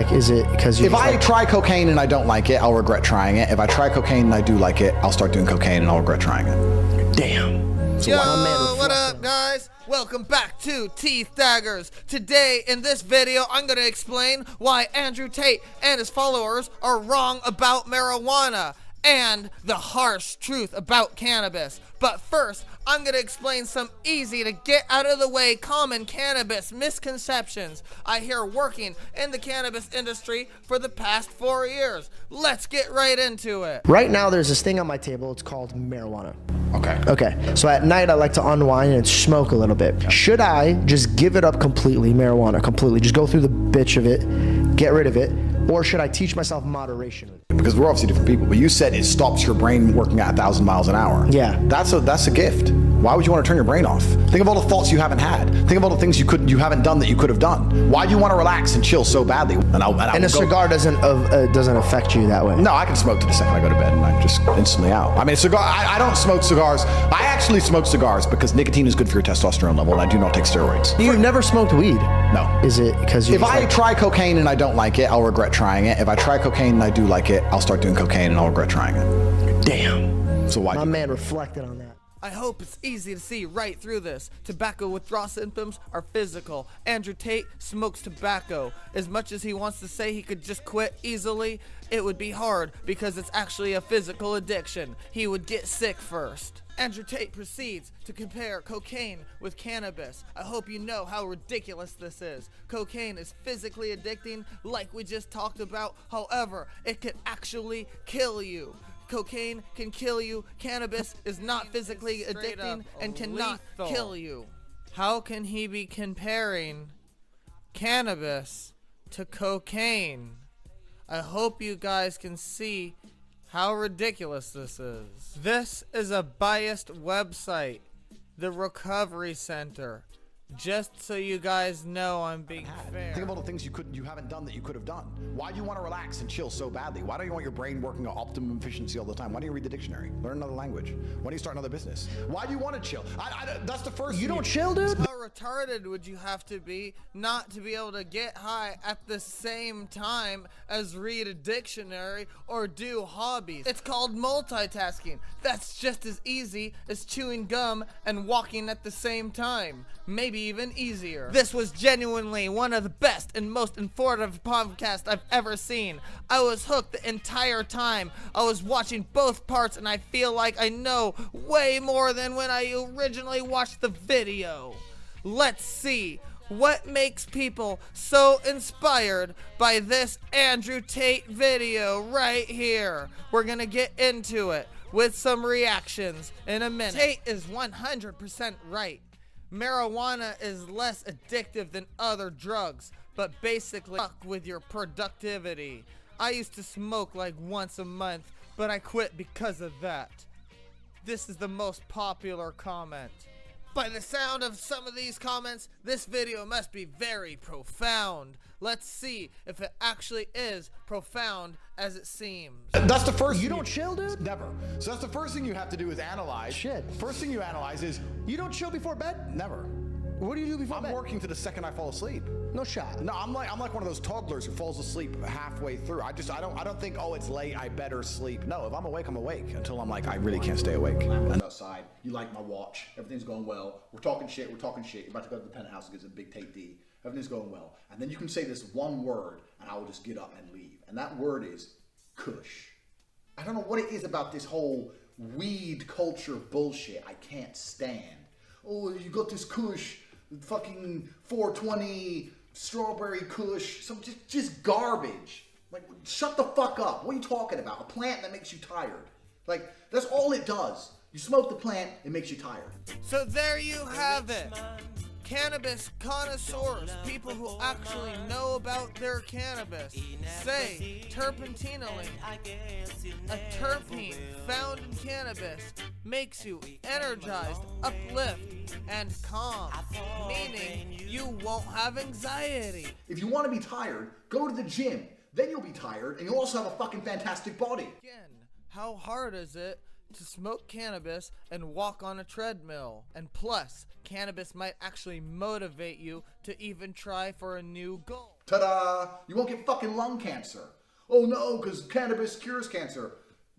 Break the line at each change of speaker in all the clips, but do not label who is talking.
Like, is it because you?
If I try cocaine and I don't like it, I'll regret trying it. If I try cocaine and I do like it, I'll start doing cocaine and I'll regret trying it.
Damn.
Yo, what up, guys? Welcome back to Teeth Daggers. Today, in this video, I'm going to explain why Andrew Tate and his followers are wrong about marijuana and the harsh truth about cannabis. But first, I'm going to explain some easy to get out of the way common cannabis misconceptions I hear working in the cannabis industry for the past 4 years. Let's get right into it.
Right now, there's this thing on my table. It's called marijuana.
Okay.
So at night, I like to unwind and smoke a little bit. Should I just give it up completely, marijuana completely, just go through the bitch of it, get rid of it, or should I teach myself moderation with it?
Because we're obviously different people, but you said it stops your brain working at 1,000 miles an hour.
Yeah.
That's a gift. Why would you want to turn your brain off? Think of all the thoughts you haven't had. Think of all the things you haven't done that you could have done. Why do you want to relax and chill so badly?
And a cigar doesn't affect you that way.
No, I can smoke to the second I go to bed and I'm just instantly out. I mean, I don't smoke cigars. I actually smoke cigars because nicotine is good for your testosterone level and I do not take steroids.
You've never smoked weed?
No.
Is it because you?
If I try cocaine and I don't like it, I'll regret trying it. If I try cocaine and I do like it, I'll start doing cocaine and I'll regret trying it.
Damn.
So why?
My man reflected on that.
I hope it's easy to see right through this. Tobacco withdrawal symptoms are physical. Andrew Tate smokes tobacco. As much as he wants to say he could just quit easily, it would be hard because it's actually a physical addiction. He would get sick first. Andrew Tate proceeds to compare cocaine with cannabis. I hope you know how ridiculous this is. Cocaine is physically addicting like we just talked about. However, it could actually kill you. Cocaine can kill you. Cannabis is not physically addicting and cannot kill you. How can he be comparing cannabis to cocaine? I hope you guys can see how ridiculous this is. This is a biased website, the Recovery Center. Just so you guys know I'm being fair.
Think of all the things you haven't done that you could have done. Why do you want to relax and chill so badly? Why don't you want your brain working at optimum efficiency all the time? Why don't you read the dictionary? Learn another language? Why don't you start another business? Why do you want to chill? That's the first
You
thing
don't chill, dude?
How retarded would you have to be not to be able to get high at the same time as read a dictionary or do hobbies? It's called multitasking. That's just as easy as chewing gum and walking at the same time. Maybe even easier. This was genuinely one of the best and most informative podcasts I've ever seen. I was hooked the entire time. I was watching both parts and I feel like I know way more than when I originally watched the video. Let's see what makes people so inspired by this Andrew Tate video right here. We're gonna get into it with some reactions in a minute. Tate is 100% right. Marijuana is less addictive than other drugs, but basically fuck with your productivity. I used to smoke like once a month, but I quit because of that. This is the most popular comment. By the sound of some of these comments, this video must be very profound. Let's see if it actually is profound as it seems.
That's the first.
You don't chill, dude?
Never. So that's the first thing you have to do is analyze.
Shit.
First thing you analyze is
You don't chill before bed?
never.
What do you do before
I'm
bed?
working to the second I fall asleep.
No shot.
No, I'm like one of those toddlers who falls asleep halfway through. I don't think, oh, it's late, I better sleep. No, if I'm awake, I'm awake until I'm like, I really can't stay awake. And outside, you like my watch, everything's going well. We're talking shit. You're about to go to the penthouse and get a big Tate D. Everything's going well. And then you can say this one word and I will just get up and leave. And that word is Kush. I don't know what it is about this whole weed culture bullshit I can't stand. Oh, you got this Kush, fucking 420 strawberry Kush, some just garbage. Like, shut the fuck up. What are you talking about? A plant that makes you tired. Like, that's all it does. You smoke the plant, it makes you tired.
So there you have it. Cannabis connoisseurs, people who actually know about their cannabis, say terpentinolene, a terpene found in cannabis, makes you energized, uplift, and calm, meaning you won't have anxiety.
If you want to be tired, go to the gym. Then you'll be tired, and you'll also have a fucking fantastic body.
Again, how hard is it to smoke cannabis and walk on a treadmill? And plus, cannabis might actually motivate you to even try for a new goal.
Ta-da! You won't get fucking lung cancer. Oh no, because cannabis cures cancer.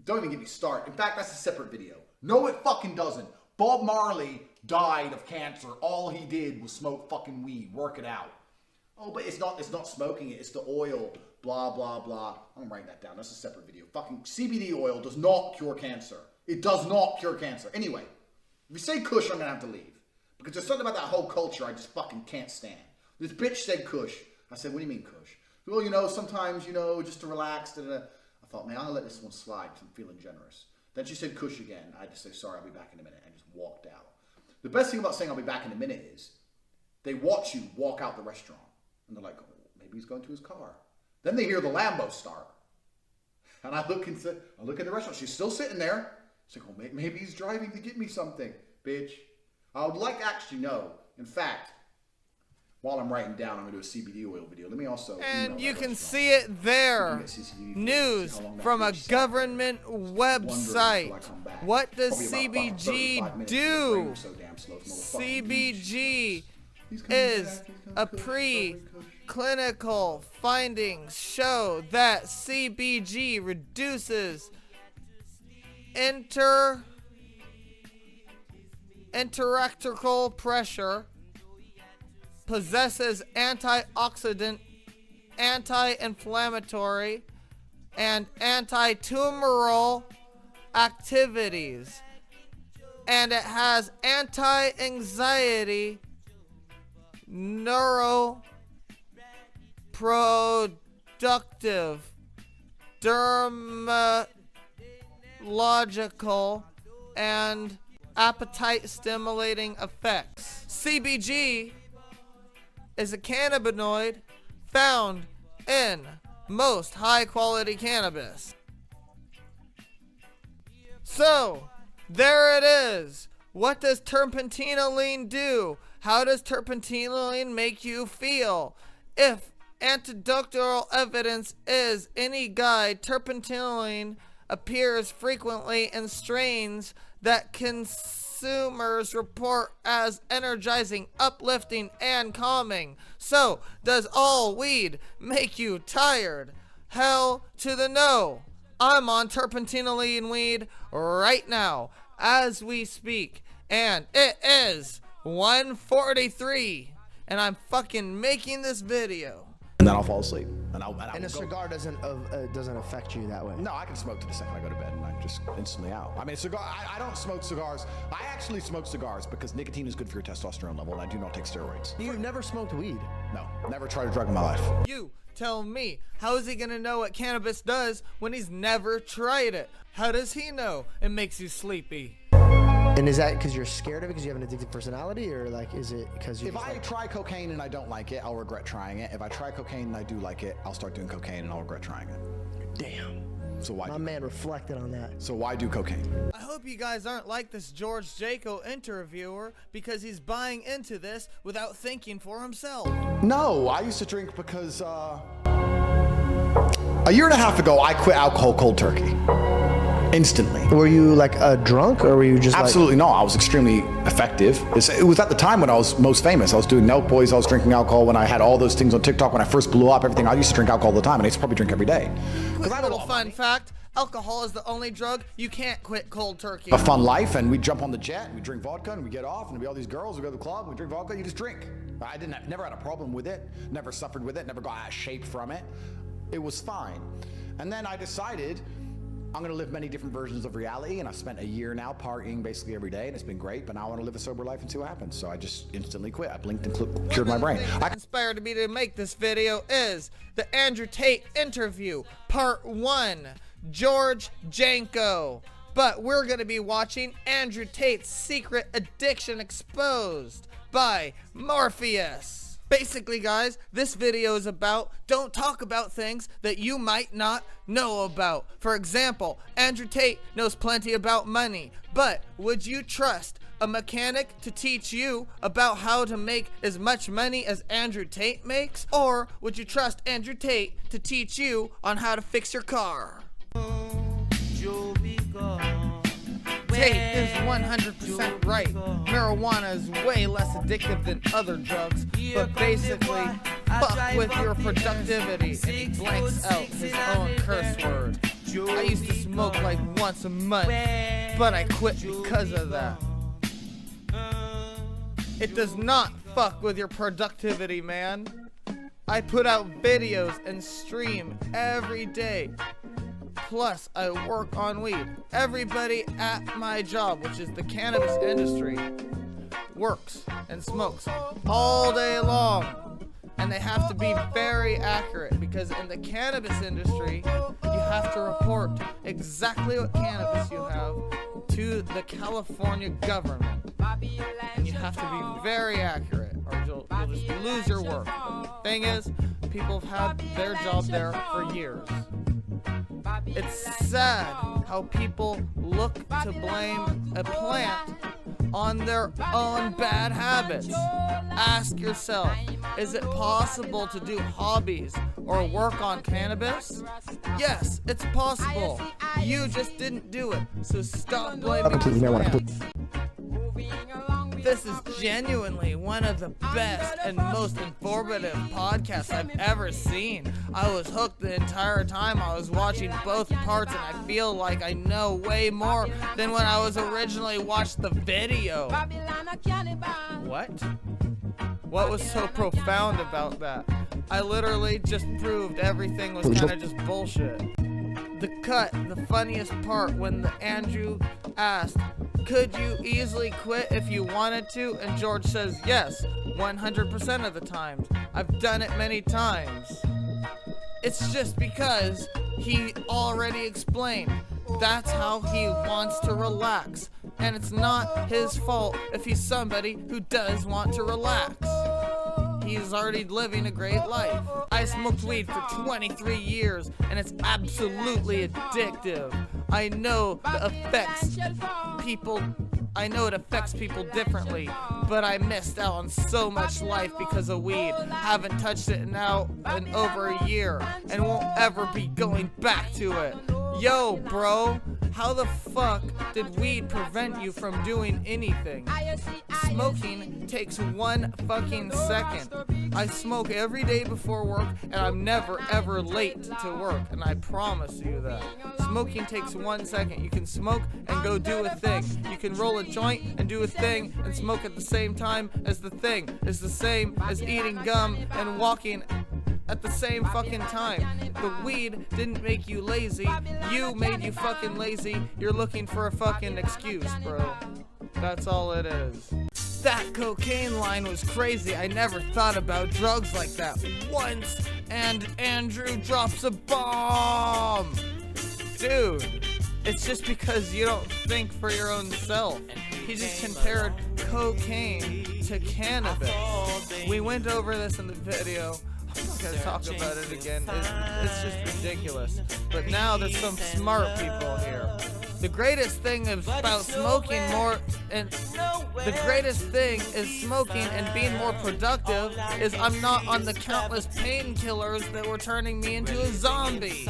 Don't even get me started. In fact, that's a separate video. No, it fucking doesn't. Bob Marley died of cancer. All he did was smoke fucking weed, work it out. Oh, but it's not smoking it, it's the oil, blah, blah, blah. I'm writing that down, that's a separate video. Fucking CBD oil does not cure cancer. It does not cure cancer. Anyway, if you say Kush, I'm gonna have to leave. Because there's something about that whole culture I just fucking can't stand. This bitch said Kush. I said, what do you mean Kush? Well, you know, sometimes, you know, just to relax, da-da-da. I thought, man, I'm gonna let this one slide because I'm feeling generous. Then she said Kush again. I just said, sorry, I'll be back in a minute, and just walked out. The best thing about saying I'll be back in a minute is they watch you walk out the restaurant. And they're like, oh, maybe he's going to his car. Then they hear the Lambo start. And I look in the restaurant. She's still sitting there. She's like, oh, maybe he's driving to get me something. Bitch. I would like to actually know. In fact, while I'm writing down, I'm going to do a CBD oil video. Let me also...
And you can see it there. News from a government website. What does CBG do? CBG is a pre-clinical findings show that CBG reduces intracranial pressure, possesses antioxidant, anti-inflammatory, and anti-tumoral activities, and it has anti-anxiety, neuroproductive, dermatological, and appetite stimulating effects. CBG is a cannabinoid found in most high quality cannabis. So, there it is. What does terpentinolene do? How does terpentinolene make you feel? If anecdotal evidence is any guide, terpentinolene appears frequently in strains that consumers report as energizing, uplifting, and calming. So, does all weed make you tired? Hell to the no. I'm on terpentinolene weed right now as we speak, and it is 1:43, and I'm fucking making this video.
And then I'll fall asleep.
And a cigar doesn't affect you that way.
No, I can smoke to the second I go to bed, and I'm just instantly out. I mean, I don't smoke cigars. I actually smoke cigars because nicotine is good for your testosterone level, and I do not take steroids.
You've never smoked weed?
No, never tried a drug in my life.
You tell me, how is he gonna know what cannabis does when he's never tried it? How does he know it makes you sleepy?
And is that because you're scared of it because you have an addictive personality, or like is it because you?
If I try cocaine and I don't like it, I'll regret trying it. If I try cocaine and I do like it, I'll start doing cocaine and I'll regret trying it.
Damn.
So why?
My man reflected on that.
So why do cocaine?
I hope you guys aren't like this George Jaco interviewer because he's buying into this without thinking for himself.
No, I used to drink because a year and a half ago I quit alcohol cold turkey. Instantly.
Were you like drunk, or were you just
Absolutely not. I was extremely effective. It was at the time when I was most famous. I was doing Nelk Boys, I was drinking alcohol when I had all those things on TikTok. When I first blew up, everything, I used to drink alcohol all the time, and I used to probably drink every day.
Quick little fun fact, alcohol is the only drug you can't quit cold turkey.
A fun life, and we'd jump on the jet, and we'd drink vodka, and we'd get off, and there'd be all these girls, we'd go to the club, we'd drink vodka, you just drink. Never had a problem with it, never suffered with it, never got out of shape from it. It was fine. And then I decided I'm gonna live many different versions of reality, and I've spent a year now partying basically every day, and it's been great, but now I wanna live a sober life and see what happens. So I just instantly quit. I blinked and cured my brain.
What inspired me to make this video is the Andrew Tate interview, part 1, George Janko. But we're gonna be watching Andrew Tate's secret addiction exposed by Morpheus. Basically, guys, this video is about don't talk about things that you might not know about. For example, Andrew Tate knows plenty about money, but would you trust a mechanic to teach you about how to make as much money as Andrew Tate makes? Or would you trust Andrew Tate to teach you on how to fix your car? Tate is 100% right. Marijuana is way less addictive than other drugs, but basically, fuck with your productivity, and he blanks out his own curse word. I used to smoke like once a month, but I quit because of that. It does not fuck with your productivity, man. I put out videos and stream every day. Plus, I work on weed. Everybody at my job, which is the cannabis industry, works and smokes all day long. And they have to be very accurate, because in the cannabis industry, you have to report exactly what cannabis you have to the California government. And you have to be very accurate, or you'll just lose your work. But the thing is, people have had their job there for years. It's sad how people look to blame a plant on their own bad habits. Ask yourself, is it possible to do hobbies or work on cannabis? Yes, it's possible. You just didn't do it, so stop blaming plants. This is genuinely one of the best and most informative podcasts I've ever seen. I was hooked the entire time I was watching both parts, and I feel like I know way more than when I was originally watched the video. What? What was so profound about that? I literally just proved everything was kind of just bullshit. The cut, the funniest part, when the Andrew asked, could you easily quit if you wanted to? And George says, yes, 100% of the times. I've done it many times. It's just because he already explained. That's how he wants to relax. And it's not his fault if he's somebody who does want to relax. He's already living a great life. I smoked weed for 23 years, and it's absolutely addictive. I know it affects people differently, but I missed out on so much life because of weed. Haven't touched it now in over a year, and won't ever be going back to it. Yo, bro, how the fuck did weed prevent you from doing anything? Smoking takes 1 fucking second. I smoke every day before work, and I'm never ever late to work, and I promise you that. Smoking takes 1 second. You can smoke and go do a thing. You can roll a joint and do a thing and smoke at the same time as the thing. It's the same as eating gum and walking at the same fucking time. The weed didn't make you lazy. You made you fucking lazy. You're looking for a fucking excuse, bro. That's all it is. That cocaine line was crazy. I never thought about drugs like that once. And Andrew drops a bomb. Dude, it's just because you don't think for your own self. He just compared cocaine to cannabis. We went over this in the video. I'm not gonna talk about it again. It's just ridiculous. But now there's some smart people here. The greatest thing about smoking and being more productive is I'm not on the countless painkillers that were turning me into a zombie.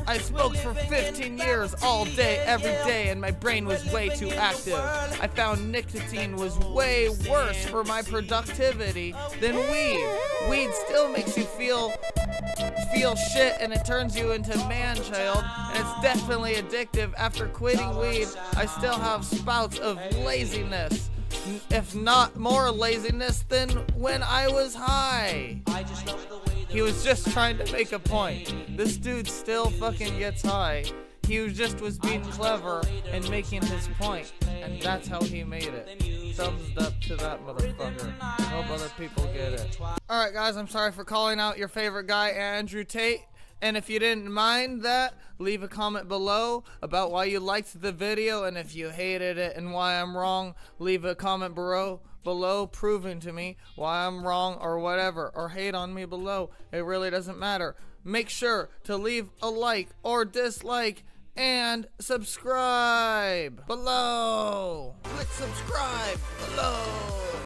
I smoked for 15 years all day, every day, and my brain was way too active. I found nicotine was way worse for my productivity than weed. Weed still makes you feel shit, and it turns you into man-child, and it's definitely addictive. After quitting weed, I still have spouts of laziness, if not more laziness than when I was high. He was just trying to make a point. This dude still fucking gets high. He was being clever and making his point, and that's how he made it. Thumbs up to that motherfucker. I hope other people get it. Alright guys, I'm sorry for calling out your favorite guy, Andrew Tate. And if you didn't mind that, leave a comment below about why you liked the video, and if you hated it and why I'm wrong, leave a comment below proving to me why I'm wrong or whatever, or hate on me below. It really doesn't matter. Make sure to leave a like or dislike and subscribe below. Click subscribe below.